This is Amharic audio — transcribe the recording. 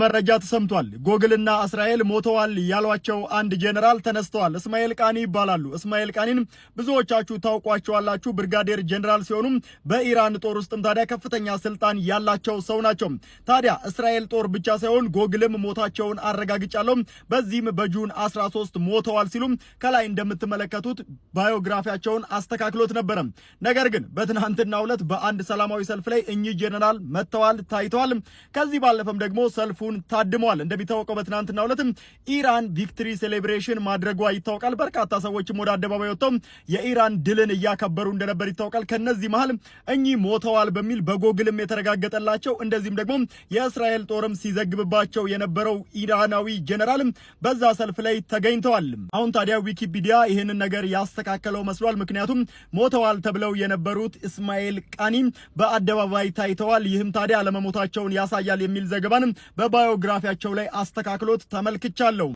መረጃ ተሰምቷል። ጎግልና እስራኤል ሞተዋል ያሏቸው አንድ ጄኔራል ተነስተዋል። እስማኤል ቃኒ ይባላሉ። እስማኤል ቃኒን ብዙዎቻችሁ ታውቋቸዋላችሁ። ብርጋዴር ጄኔራል ሲሆኑ በኢራን ጦር ውስጥም ታዲያ ከፍተኛ ስልጣን ያላቸው ሰው ናቸው። ታዲያ እስራኤል ጦር ብቻ ሳይሆን ጎግልም ሞታቸውን አረጋግጫለሁ፣ በዚህም በጁን 13 ሞተዋል ሲሉ ከላይ እንደምትመለከቱት ባዮግራፊያቸውን አስተካክሎት ነበረ። ነገር ግን በትናንትናው ዕለት በአንድ ሰላማዊ ሰልፍ ላይ እኚህ ጄኔራል መጥተዋል፣ ታይተዋል። ከዚህ ባለፈም ደግሞ ሰልፉን ታድመዋል። እንደሚታወቀው በትናንትናው ዕለት ኢራን ቪክትሪ ሴሌብሬሽን ማድረጓ ይታወቃል። በርካታ ሰዎችም ወደ አደባባይ ወጥተው የኢራን ድልን እያከበሩ እንደነበር ይታወቃል። ከነዚህ መሃል እኚህ ሞተዋል በሚል በጎግልም የተረጋገጠላቸው እንደዚህም ደግሞ የእስራኤል ጦርም ሲዘግብባቸው የነበረው ኢራናዊ ጄኔራል በዛ ሰልፍ ላይ ተገኝተዋል። አሁን ታዲያ ዊኪፒዲያ ይህንን ነገር ያስተካከለው መስሏል። ምክንያቱም ሞተዋል ተብለው የነበሩት እስማኤል ቃኒ በአደባባይ ታይተዋል። ይህም ታዲያ አለመሞታቸውን ያሳያል የሚል ዘገባን በባዮግራፊያቸው ላይ አስተካክሎት ተመልክቻለሁ።